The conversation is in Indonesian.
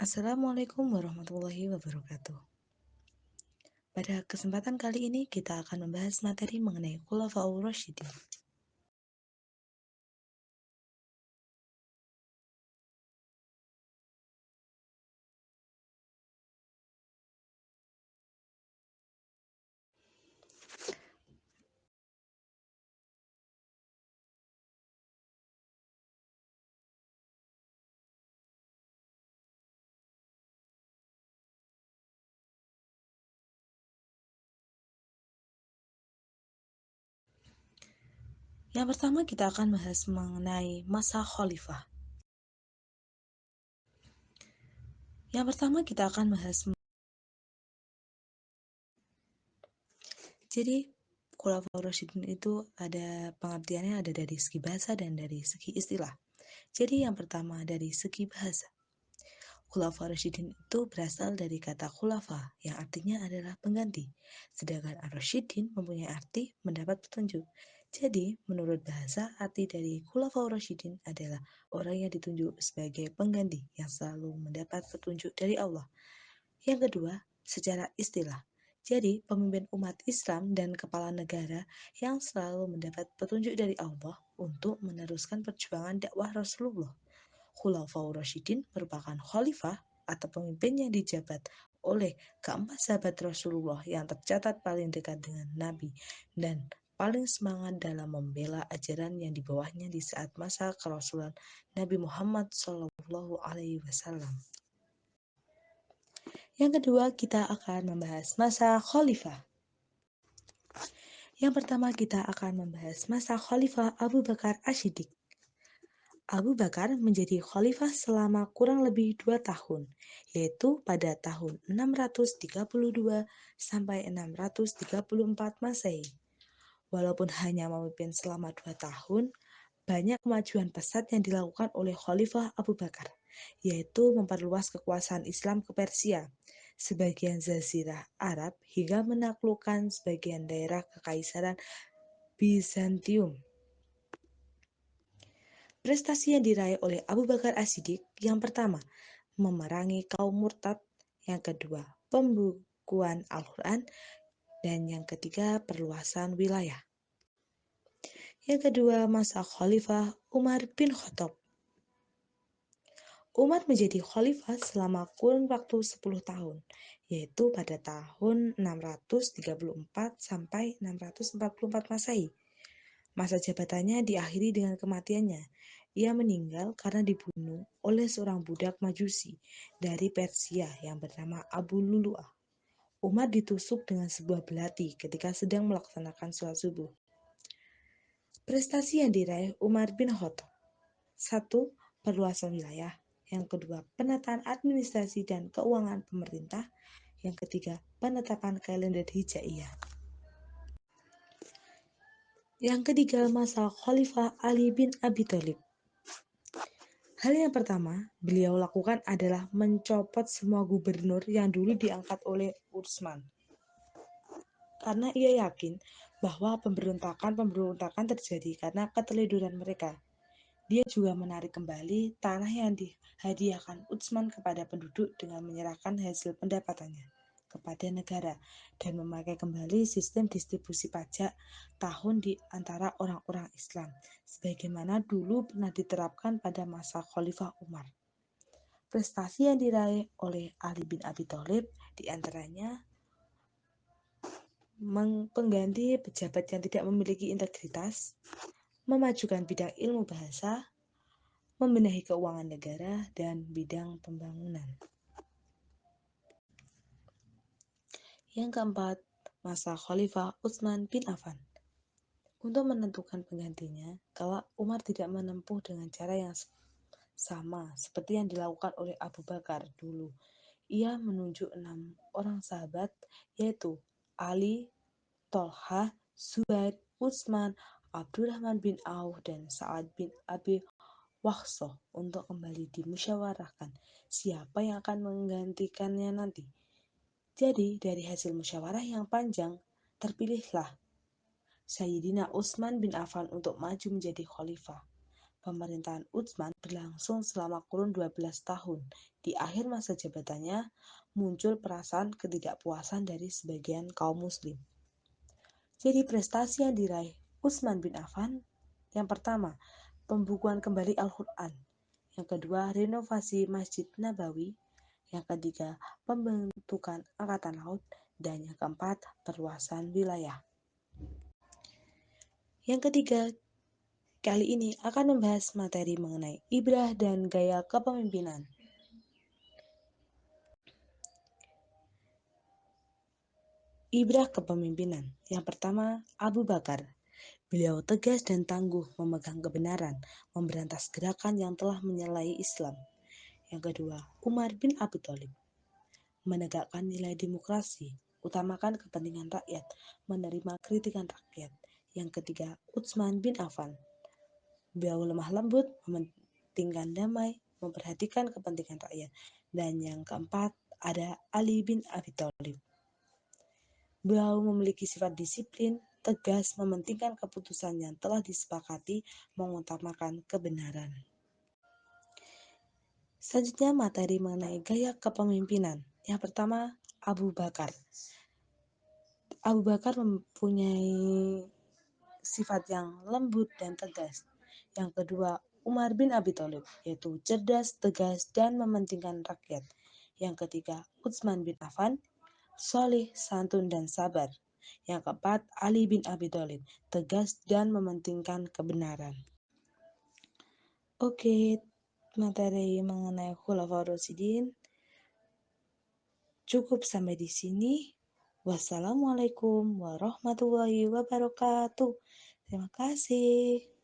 Assalamualaikum warahmatullahi wabarakatuh. Pada kesempatan kali ini kita akan membahas materi mengenai Khulafaur Rasyidin. Yang pertama kita akan bahas mengenai masa khalifah. Yang pertama kita akan bahas jadi Khulafaur Rasyidin itu ada pengertiannya ada dari segi bahasa dan dari segi istilah. Jadi yang pertama dari segi bahasa. Khulafaur Rasyidin itu berasal dari kata khulafa yang artinya adalah pengganti. Sedangkan ar-rasyidin mempunyai arti mendapat petunjuk. Jadi, menurut bahasa, arti dari Khulafaur Rasyidin adalah orang yang ditunjuk sebagai pengganti yang selalu mendapat petunjuk dari Allah. Yang kedua, secara istilah. Jadi, pemimpin umat Islam dan kepala negara yang selalu mendapat petunjuk dari Allah untuk meneruskan perjuangan dakwah Rasulullah. Khulafaur Rasyidin merupakan khalifah atau pemimpin yang dijabat oleh keempat sahabat Rasulullah yang tercatat paling dekat dengan Nabi dan paling semangat dalam membela ajaran yang di bawahnya di saat masa kerasulan Nabi Muhammad SAW. Yang kedua, kita akan membahas masa khalifah. Yang pertama, kita akan membahas masa khalifah Abu Bakar As-Siddiq. Abu Bakar menjadi khalifah selama kurang lebih 2 tahun, yaitu pada tahun 632 sampai 634 Masehi. Walaupun hanya memimpin selama 2 tahun, banyak kemajuan pesat yang dilakukan oleh Khalifah Abu Bakar, yaitu memperluas kekuasaan Islam ke Persia, sebagian Jazirah Arab, hingga menaklukkan sebagian daerah Kekaisaran Bizantium. Prestasi yang diraih oleh Abu Bakar As-Siddiq yang pertama, memerangi kaum murtad, yang kedua, pembukuan Al-Quran, dan yang ketiga, perluasan wilayah. Yang kedua, masa Khalifah Umar bin Khattab. Umar menjadi khalifah selama kurun waktu 10 tahun, yaitu pada tahun 634 sampai 644 Masehi. Masa jabatannya diakhiri dengan kematiannya. Ia meninggal karena dibunuh oleh seorang budak Majusi dari Persia yang bernama Abu Lulu'ah. Umar ditusuk dengan sebuah belati ketika sedang melaksanakan sholat subuh. Prestasi yang diraih Umar bin Khattab. 1. Perluasan wilayah. Yang kedua, penataan administrasi dan keuangan pemerintah. Yang ketiga, penetapan kalender Hijaiyah. Yang ketiga, masa Khalifah Ali bin Abi Thalib. Hal yang pertama beliau lakukan adalah mencopot semua gubernur yang dulu diangkat oleh Utsman. Karena ia yakin bahwa pemberontakan terjadi karena keteledoran mereka. Dia juga menarik kembali tanah yang dihadiahkan Utsman kepada penduduk dengan menyerahkan hasil pendapatannya kepada negara dan memakai kembali sistem distribusi pajak tahun di antara orang-orang Islam sebagaimana dulu pernah diterapkan pada masa Khalifah Umar. Prestasi yang diraih oleh Ali bin Abi Thalib diantaranya pengganti pejabat yang tidak memiliki integritas, memajukan bidang ilmu bahasa, membenahi keuangan negara, dan bidang pembangunan. Yang keempat, masa Khalifah Utsman bin Affan. Untuk menentukan penggantinya, kalau Umar tidak menempuh dengan cara yang sama seperti yang dilakukan oleh Abu Bakar dulu, ia menunjuk 6 orang sahabat, yaitu Ali, Tolha, Zubair, Utsman, Abdurrahman bin Auf, dan Sa'ad bin Abi Waqqas untuk kembali dimusyawarahkan siapa yang akan menggantikannya nanti. Jadi, dari hasil musyawarah yang panjang, terpilihlah Sayyidina Utsman bin Affan untuk maju menjadi khalifah. Pemerintahan Utsman berlangsung selama kurun 12 tahun. Di akhir masa jabatannya, muncul perasaan ketidakpuasan dari sebagian kaum muslim. Jadi prestasi yang diraih Utsman bin Affan, yang pertama, pembukuan kembali Al-Quran. Yang kedua, renovasi Masjid Nabawi. Yang ketiga, pembentukan Angkatan Laut. Dan yang keempat, perluasan wilayah. Yang ketiga, kali ini akan membahas materi mengenai ibrah dan gaya kepemimpinan. Ibrah kepemimpinan. Yang pertama, Abu Bakar. Beliau tegas dan tangguh memegang kebenaran, memberantas gerakan yang telah menyalahi Islam. Yang kedua, Umar bin Abi Thalib. Menegakkan nilai demokrasi, utamakan kepentingan rakyat, menerima kritikan rakyat. Yang ketiga, Utsman bin Affan. Beliau lemah lembut, mementingkan damai, memperhatikan kepentingan rakyat. Dan yang keempat, ada Ali bin Abi Thalib. Beliau memiliki sifat disiplin, tegas, mementingkan keputusan yang telah disepakati, mengutamakan kebenaran. Selanjutnya materi mengenai gaya kepemimpinan. Yang pertama, Abu Bakar. Abu Bakar mempunyai sifat yang lembut dan tegas. Yang kedua, Umar bin Abi Thalib, yaitu cerdas, tegas, dan mementingkan rakyat. Yang ketiga, Utsman bin Affan, soleh, santun, dan sabar. Yang keempat, Ali bin Abi Thalib, tegas dan mementingkan kebenaran. Oke, materi mengenai Khulafaur Rasyidin cukup sampai di sini. Wassalamualaikum warahmatullahi wabarakatuh. Terima kasih.